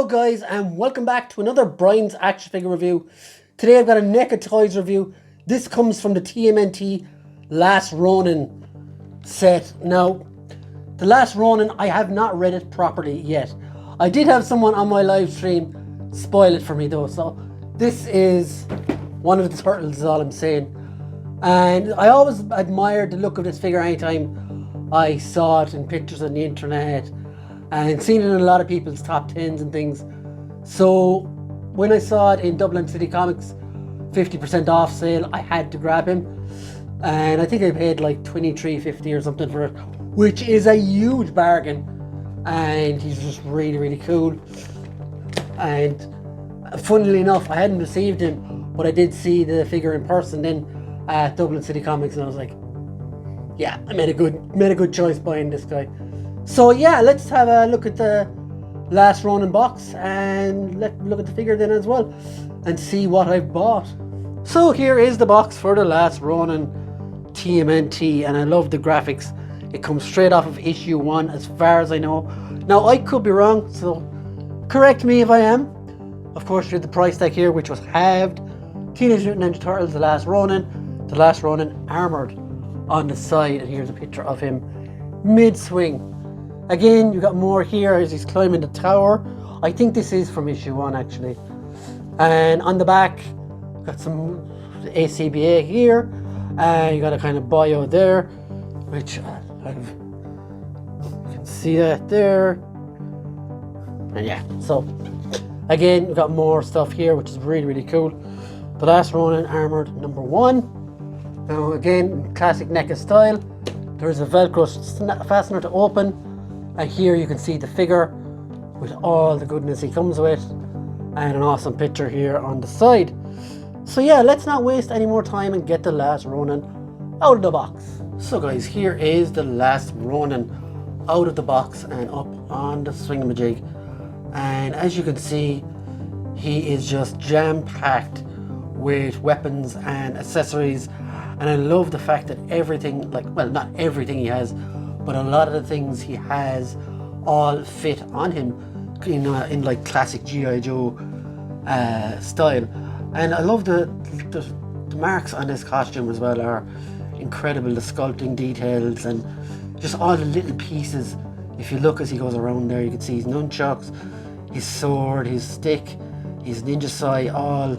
Hello guys, and welcome back to another Brian's action figure review. Today I've got a Neca Toys review. This comes from the TMNT Last Ronin set. Now, the Last Ronin, I have not read it properly yet. I did have someone on my live stream spoil it for me though, so this is one of the turtles is all I'm saying. And I always admired the look of this figure anytime I saw it in pictures on the internet and seen it in a lot of people's top 10s and things. So when I saw it in Dublin City Comics 50% off sale, I had to grab him, and I think I paid like $23.50 or something for it, which is a huge bargain. And he's just really cool. And funnily enough, I hadn't received him, but I did see the figure in person then at Dublin City Comics, and I was like, yeah, I made a good choice buying this guy. So yeah, let's have a look at the Last Ronin box and let's look at the figure then as well and see what I've bought. So here is the box for the Last Ronin TMNT, and I love the graphics. It comes straight off of issue 1 as far as I know. Now I could be wrong, so correct me if I am. Of course, you have the price tag here, which was halved. Teenage Mutant Ninja Turtles, the Last Ronin armored on the side, and here's a picture of him mid-swing. Again, you got more here as he's climbing the tower. I think this is from issue 1 actually. And on the back, got some ACBA here. You got a kind of bio there, which you can see that there. And yeah, so again, we've got more stuff here, which is really cool. The Last Ronin armored number 1. Now again, classic NECA style. There's a Velcro fastener to open. And here you can see the figure with all the goodness he comes with, and an awesome picture here on the side. So yeah, let's not waste any more time and get the Last Ronin out of the box. So guys, here is the Last Ronin out of the box and up on the swingamajig. And as you can see, he is just jam-packed with weapons and accessories. And I love the fact that everything, well, not everything he has, but a lot of the things he has all fit on him in like classic G.I. Joe style. And I love the marks on this costume as well are incredible. The sculpting details and just all the little pieces. If you look as he goes around there, you can see his nunchucks, his sword, his stick, his ninja sai, all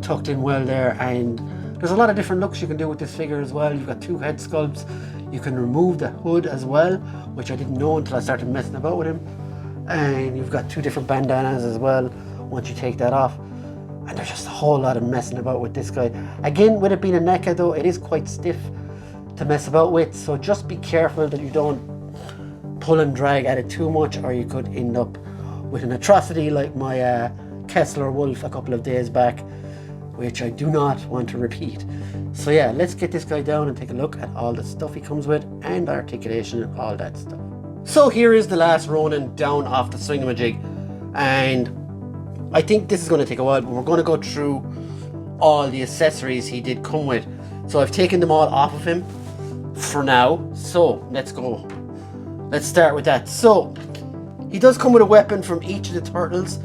tucked in well there. And there's a lot of different looks you can do with this figure as well. You've got 2 head sculpts. You can remove the hood as well, which I didn't know until I started messing about with him. And you've got 2 different bandanas as well once you take that off. And there's just a whole lot of messing about with this guy. Again, with it being a NECA though, it is quite stiff to mess about with, so just be careful that you don't pull and drag at it too much, or you could end up with an atrocity like my Kessler Wolf a couple of days back, which I do not want to repeat. So yeah, let's get this guy down and take a look at all the stuff he comes with and articulation and all that stuff. So here is the Last Ronin down off the swingamajig, and I think this is going to take a while, but we're going to go through all the accessories he did come with. So I've taken them all off of him for now, so let's go. Let's start with that. So he does come with a weapon from each of the turtles.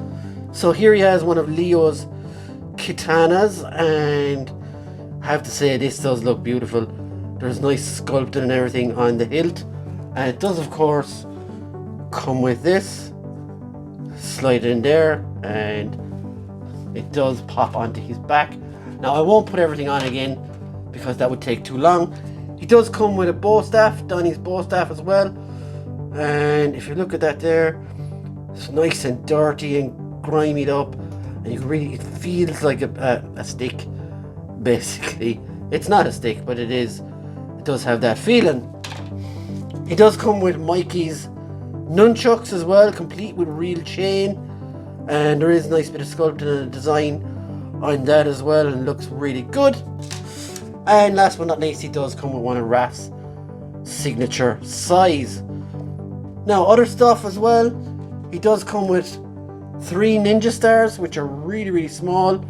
So here he has one of Leo's katanas, and I have to say this does look beautiful. There's nice sculpting and everything on the hilt, and it does of course come with this. Slide it in there and it does pop onto his back. Now I won't put everything on again because that would take too long. He does come with a bow staff, Donnie's bow staff as well, and if you look at that there, it's nice and dirty and grimied up, and you can really, it feels like a stick basically. It's not a stick, but it does have that feeling. He does come with Mikey's nunchucks as well, complete with real chain, and there is a nice bit of sculpting and design on that as well, and looks really good. And last but not least, he does come with one of Raph's signature sais. Now other stuff as well, he does come with 3 ninja stars, which are really small,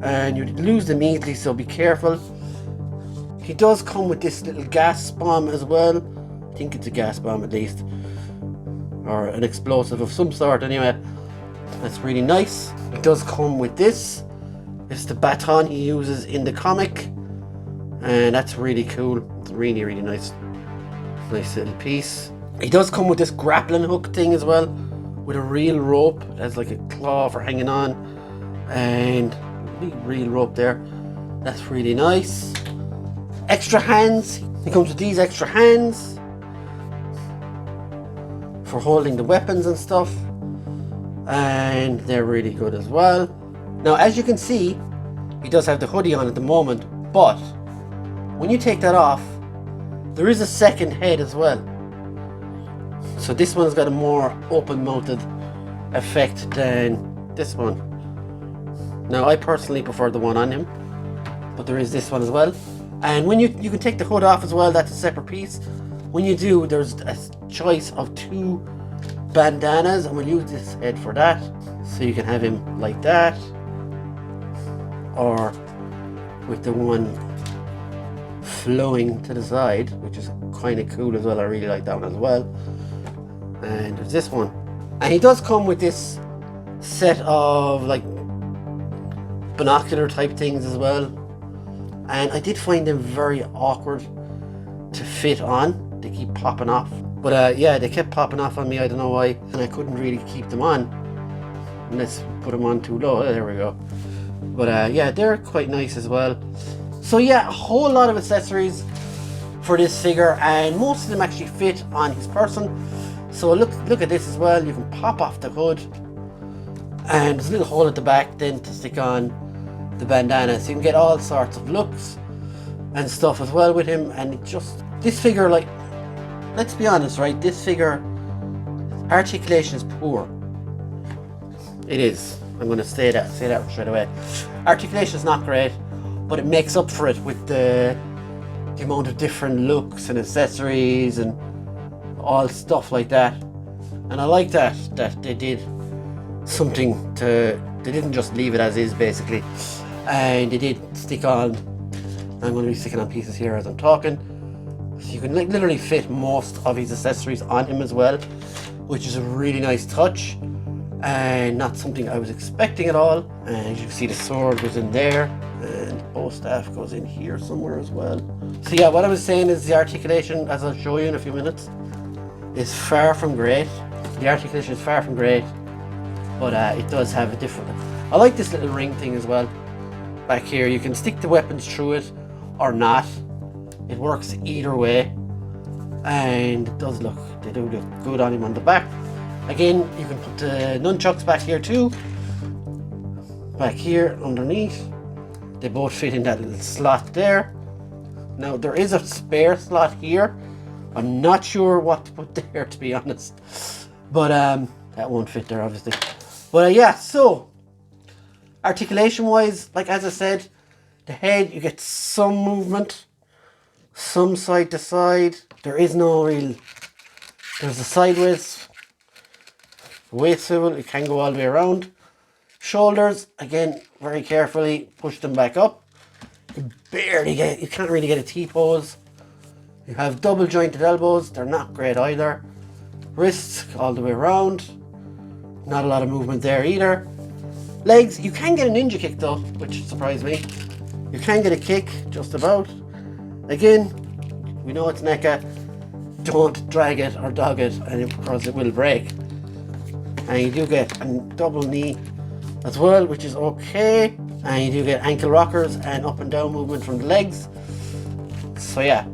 and you lose them easily, so be careful. He does come with this little gas bomb as well. I think it's a gas bomb at least, or an explosive of some sort anyway. That's really nice. It does come with this. It's the baton he uses in the comic, and that's really cool. It's really, really nice. Nice little piece. He does come with this grappling hook thing as well, with a real rope. It has like a claw for hanging on, and big real rope there. That's really nice. Extra hands. He comes with these extra hands for holding the weapons and stuff, and they're really good as well. Now, as you can see, he does have the hoodie on at the moment, but when you take that off, there is a second head as well. So this one's got a more open-mouthed effect than this one. Now, I personally prefer the one on him, but there is this one as well. And when you can take the hood off as well, that's a separate piece. When you do, there's a choice of 2 bandanas, and we'll use this head for that. So you can have him like that, or with the one flowing to the side, which is kind of cool as well. I really like that one as well. And there's this one, and he does come with this set of like binocular type things as well, and I did find them very awkward to fit on. They keep popping off, but yeah, they kept popping off on me. I don't know why, and I couldn't really keep them on. Let's put them on too low. There we go. But yeah, they're quite nice as well. So yeah, a whole lot of accessories for this figure, and most of them actually fit on his person. So look at this as well. You can pop off the hood, and there's a little hole at the back then to stick on the bandana, so you can get all sorts of looks and stuff as well with him. And it just, this figure, like, let's be honest, right? This figure, articulation is poor. It is. I'm going to say that straight away. Articulation is not great, but it makes up for it with the amount of different looks and accessories and all stuff like that. And I like that they did something to, they didn't just leave it as is basically, and they did stick on. I'm going to be sticking on pieces here as I'm talking, so you can like literally fit most of his accessories on him as well, which is a really nice touch and not something I was expecting at all. And as you can see, the sword goes in there, and bow staff goes in here somewhere as well. So yeah, what I was saying is the articulation, as I'll show you in a few minutes, is far from great. The articulation is far from great, but it does have a different, I like this little ring thing as well back here. You can stick the weapons through it or not. It works either way, and it does look, they do look good on him on the back. Again, you can put the nunchucks back here too, back here underneath. They both fit in that little slot there. Now there is a spare slot here. I'm not sure what to put there, to be honest, but that won't fit there obviously. But yeah, so articulation wise, like as I said, the head, you get some movement, some side to side. There is no real, there's a sideways weight swivel, it can go all the way around. Shoulders, again, very carefully push them back up. You barely get, you can't really get a T-pose. You have double jointed elbows, they're not great either. Wrists all the way around, not a lot of movement there either. Legs, you can get a ninja kick though, which surprised me. You can get a kick, just about. Again, we know it's NECA, don't drag it or dog it, and because it will break. And you do get a double knee as well, which is okay. And you do get ankle rockers and up and down movement from the legs. So yeah,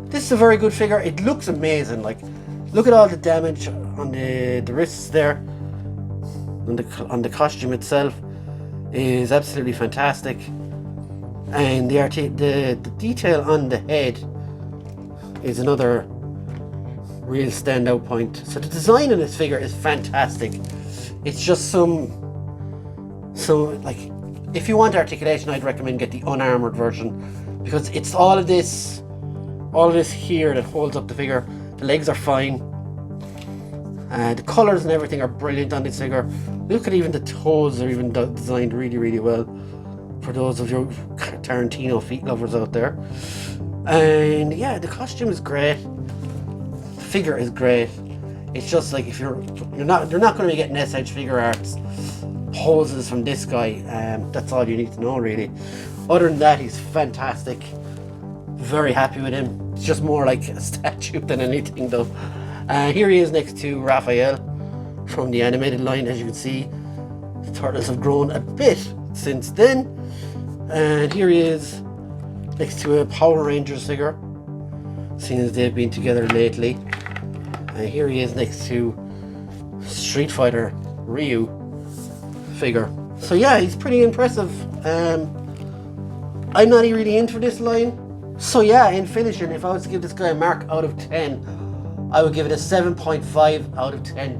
this is a very good figure. It looks amazing. Like, look at all the damage on the wrists there. On the costume itself is absolutely fantastic. And the detail on the head is another real standout point. So the design of this figure is fantastic. It's just some like, if you want articulation, I'd recommend get the unarmored version, because it's all of this here that holds up the figure. The legs are fine, the colors and everything are brilliant on this figure. Look at even the toes are even designed really, really well for those of you Tarantino feet lovers out there. And yeah, the costume is great. Figure is great. It's just like if they're not going to be getting S-Edge Figure Arts poses from this guy. That's all you need to know, really. Other than that, he's fantastic. Very happy with him. It's just more like a statue than anything, though. Here he is next to Raphael from the animated line. As you can see, the Turtles have grown a bit since then. And here he is next to a Power Rangers figure, seeing as they've been together lately. And here he is next to Street Fighter Ryu figure. So yeah, he's pretty impressive. I'm not really into this line. So yeah, in finishing, if I was to give this guy a mark out of 10, I would give it a 7.5 out of 10.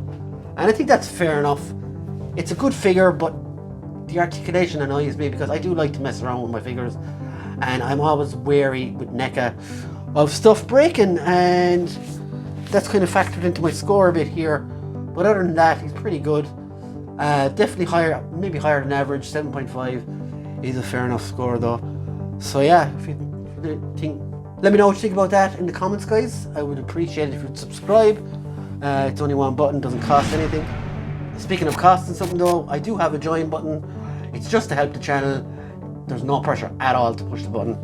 And I think that's fair enough. It's a good figure, but the articulation annoys me because I do like to mess around with my figures. And I'm always wary with NECA of stuff breaking, and that's kind of factored into my score a bit here. But other than that, he's pretty good. Definitely higher, maybe higher than average. 7.5 is a fair enough score though. So yeah, if you think, let me know what you think about that in the comments, guys. I would appreciate it if you'd subscribe. It's only one button, doesn't cost anything. Speaking of costing something though, I do have a join button. It's just to help the channel. There's no pressure at all to push the button.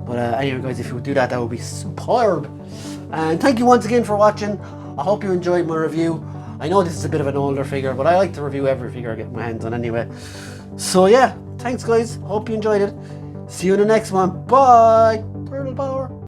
But anyway guys, if you would do that, that would be superb. And thank you once again for watching. I hope you enjoyed my review. I know this is a bit of an older figure, but I like to review every figure I get my hands on anyway. So yeah, thanks guys. Hope you enjoyed it. See you in the next one. Bye. Turtle power.